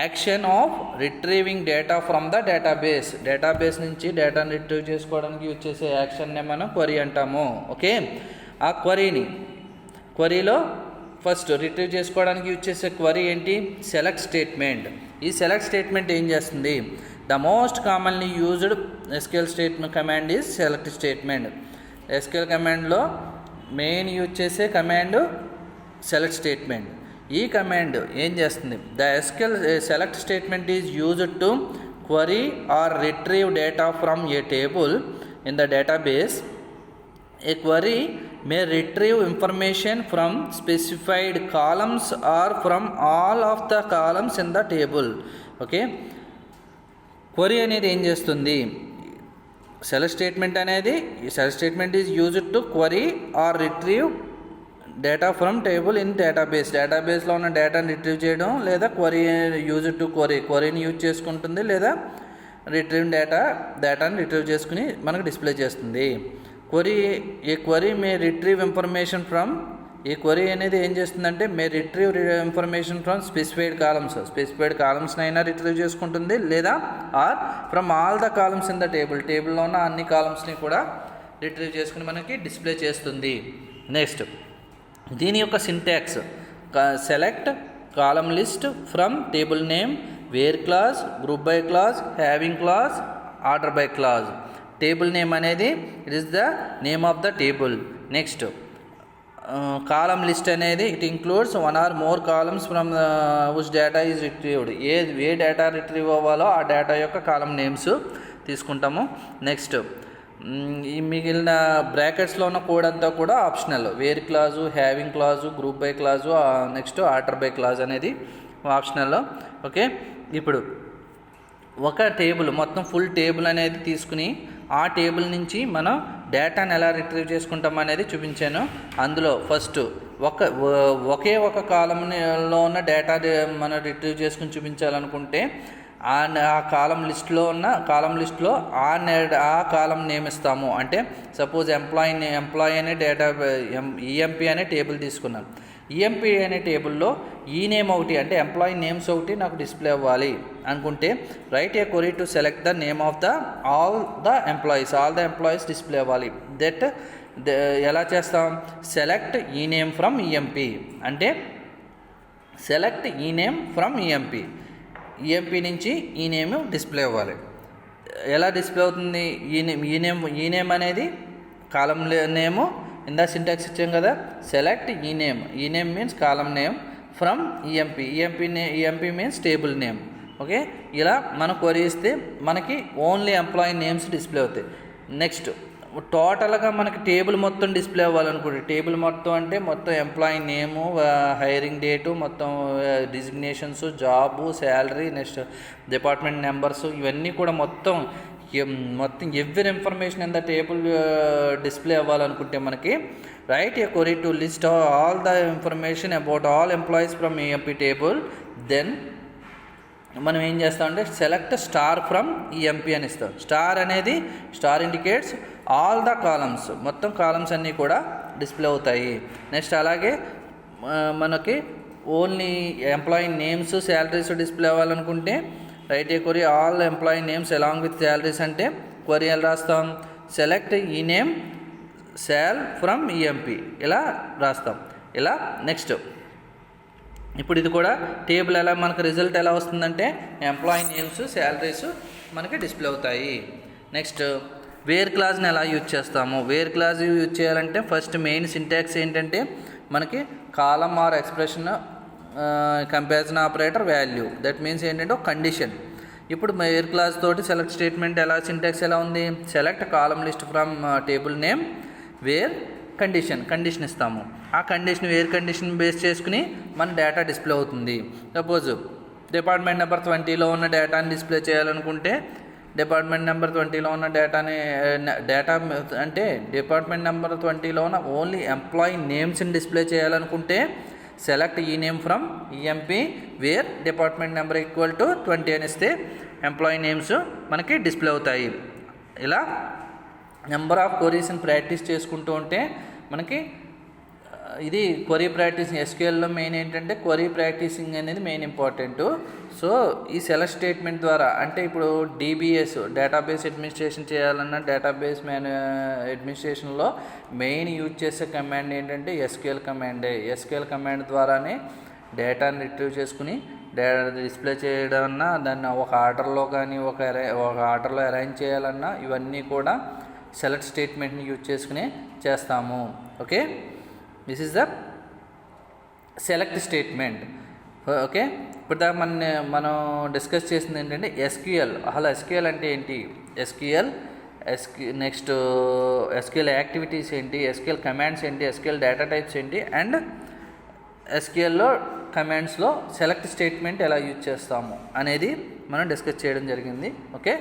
action of retrieving data from the database. Database నుంచి డేటాను రిట్రీవ్ చేసుకోవడానికి యూజ్ చేసే యాక్షన్నే మనం క్వరీ అంటాము. ఓకే, ఆ క్వరీలో ఫస్ట్ రిట్రీవ్ చేసుకోవడానికి యూజ్ చేసే క్వరీ ఏంటి? Select statement. ఈ సెలెక్ట్ స్టేట్మెంట్ ఏం చేస్తుంది? The most commonly used SQL statement command is select statement. SQL కమాండ్లో మెయిన్ యూజ్ చేసే కమాండ్ సెలెక్ట్ స్టేట్మెంట్. ఈ కమాండ్ ఏం చేస్తుంది? The SQL select statement is used to query or retrieve data from a table in the database. A query may retrieve information from specified columns or from all of the columns in the table. Okay, query అనేది ఏం చేస్తుంది? Select statement అనేది, select statement is used to query or retrieve data from table in database. డేటాబేస్లో ఉన్న డేటాను retrieve చేయడం, లేదా query used to క్వరీని యూజ్ చేసుకుంటుంది, లేదా రిట్రీవ్ డేటాను రిట్రీవ్ చేసుకుని మనకు డిస్ప్లే చేస్తుంది. A query may retrieve information from, ఈ క్వరీ అనేది ఏం చేస్తుందంటే may retrieve information from specified columns. Specified కాలమ్స్ని అయినా రిట్రీవ్ చేసుకుంటుంది, లేదా or from all the columns in the టేబుల్లో ఉన్న అన్ని కాలమ్స్ని కూడా రిట్రీవ్ చేసుకుని మనకి డిస్ప్లే చేస్తుంది. నెక్స్ట్ దీని యొక్క syntax select column list from table name, where clause, group by clause, having clause, order by clause. Table name అనేది it is the name of the table. Next column list అనేది it includes 1 or more columns from which data is retrieved. ఏ data retrieve అవ్వాలో ఆ data యొక్క column names తీసుకుంటాము. Next ఈ మిగిలిన బ్రాకెట్స్లో ఉన్న కోడ్ అంతా కూడా optional. Where clause, having clause, group by clause, next order by clause అనేది ఆప్షనల్. ఓకే, ఇప్పుడు ఒక టేబుల్ మొత్తం ఫుల్ టేబుల్ అనేది తీసుకుని ఆ టేబుల్ నుంచి మనం డేటాను ఎలా రిట్రీవ్ చేసుకుంటాం అనేది చూపించాను. అందులో ఫస్ట్ ఒకే ఒక కాలంలో ఉన్న డేటా మనం రిట్రీవ్ చేసుకుని చూపించాలనుకుంటే ఆ కాలం లిస్ట్లో ఆ కాలం నేమ్ ఇస్తాము. అంటే సపోజ్ ఎంప్లాయీ అనే డేటా ఈఎంపీ అనే టేబుల్ తీసుకున్నాను. ఈఎంపీ అనే టేబుల్లో ఈ నేమ్ ఒకటి, అంటే ఎంప్లాయీ నేమ్స్ ఒకటి నాకు డిస్ప్లే అవ్వాలి అనుకుంటే right a query to select the name of all the employees display అవ్వాలి. ఎలా చేస్తాం? సెలెక్ట్ ఈ నేమ్ ఫ్రమ్ ఈఎంపీ అంటే సెలెక్ట్ ఈ నేమ్ ఫ్రమ్ ఈఎంపీ నుంచి ఈ నేమ్ డిస్ప్లే అవ్వాలి. ఎలా డిస్ప్లే అవుతుంది? ఈ నేమ్ అనేది కాలం నేము ఇందా సింటాక్స్ ఇచ్చాం కదా. సెలెక్ట్ ఈ name means column name from EMP means table name. Okay, ఇలా మనం క్వరీ ఇస్తే మనకి ఓన్లీ ఎంప్లాయీ నేమ్స్ డిస్ప్లే అవుతాయి. నెక్స్ట్ టోటల్గా మనకి టేబుల్ మొత్తం డిస్ప్లే అవ్వాలనుకుంటే, టేబుల్ మొత్తం అంటే మొత్తం ఎంప్లాయీ నేము, హైరింగ్ డేటు, మొత్తం designations, job, salary, next department numbers, ఇవన్నీ కూడా మొత్తం every information in the table display అవ్వాలనుకుంటే మనకి write a query to list all the information about all employees from EMP table. Then మనం ఏం చేస్తామంటే select star from EMP అని ఇస్తాం. Star indicates all the columns, మొత్తం కాలమ్స్ అన్నీ కూడా డిస్ప్లే అవుతాయి. నెక్స్ట్ అలాగే మనకి only employee names, salaries display అవ్వాలనుకుంటే right a query all employee names along with salaries అంటే క్వరీ ఎలా రాస్తాం? సెలెక్ట్ ఈ నేమ్ శాల్ ఫ్రమ్ ఈఎంపీ ఇలా రాస్తాం. ఇలా నెక్స్ట్ ఇప్పుడు ఇది కూడా టేబుల్ ఎలా మనకు రిజల్ట్ ఎలా వస్తుందంటే ఎంప్లాయీ నేమ్స్, శాలరీస్ మనకి డిస్ప్లే అవుతాయి. నెక్స్ట్ వేర్ క్లాజ్ని ఎలా యూజ్ చేస్తాము? వేర్ క్లాజ్ యూజ్ చేయాలంటే ఫస్ట్ మెయిన్ సింటాక్స్ ఏంటంటే మనకి column or expression comparison operator value. That means ఏంటంటే ఒక కండిషన్. ఇప్పుడు వేర్ క్లాస్ తోటి సెలెక్ట్ స్టేట్మెంట్ ఎలా సింటాక్స్ ఎలా ఉంది, select column list from table name where condition ఇస్తాము. ఆ కండిషన్ వేర్ కండిషన్ బేస్ చేసుకుని మన డేటా డిస్ప్లే అవుతుంది. సపోజ్ డిపార్ట్మెంట్ నెంబర్ 20లో ఉన్న డేటాని డిస్ప్లే చేయాలనుకుంటే డిపార్ట్మెంట్ నెంబర్ 20లో ఉన్న డేటా అంటే డిపార్ట్మెంట్ నెంబర్ 20లో ఉన్న ఓన్లీ ఎంప్లాయీ నేమ్స్ని డిస్ప్లే చేయాలనుకుంటే సెలెక్ట్ ఈ name from EMP where department number equal to 20 అని ఇస్తే ఎంప్లాయీ నేమ్స్ మనకి డిస్ప్లే అవుతాయి. ఇలా నెంబర్ ఆఫ్ క్వరీస్ని ప్రాక్టీస్ చేసుకుంటూ ఉంటే మనకి ఇది క్వరీ ప్రాక్టీసింగ్ ఎస్క్యూఎల్లో మెయిన్ ఏంటంటే క్వరీ ప్రాక్టీసింగ్ అనేది మెయిన్ ఇంపార్టెంట్. సో ఈ సెలెక్ట్ స్టేట్మెంట్ ద్వారా అంటే ఇప్పుడు డీబీఎస్ డేటాబేస్ అడ్మినిస్ట్రేషన్ చేయాలన్న డేటాబేస్ అడ్మినిస్ట్రేషన్లో మెయిన్ యూజ్ చేసే కమాండ్ ఏంటంటే ఎస్క్యూఎల్ కమాండే. ఎస్క్యూఎల్ కమాండ్ ద్వారానే డేటాని రిట్రీవ్ చేసుకుని డేటా డిస్ప్లే చేయడమన్నా దాన్ని ఒక ఆర్డర్లో కానీ ఒక ఆర్డర్లో అరేంజ్ చేయాలన్నా ఇవన్నీ కూడా సెలెక్ట్ స్టేట్మెంట్ని యూజ్ చేసుకుని చేస్తాము. Okay, this is the select statement. Okay, ఇప్పుడు దాకా మనం డిస్కస్ చేసింది ఏంటంటే ఎస్క్యూఎల్. అసలు ఎస్క్యూఎల్ అంటే ఏంటి, నెక్స్ట్ ఎస్క్యూఎల్ యాక్టివిటీస్ ఏంటి, ఎస్క్యూఎల్ కమాండ్స్ ఏంటి, ఎస్క్యూఎల్ డేటా టైప్స్ ఏంటి, అండ్ ఎస్క్యూఎల్లో కమాండ్స్లో సెలెక్ట్ స్టేట్మెంట్ ఎలా యూజ్ చేస్తాము అనేది మనం డిస్కస్ చేయడం జరిగింది. ఓకే.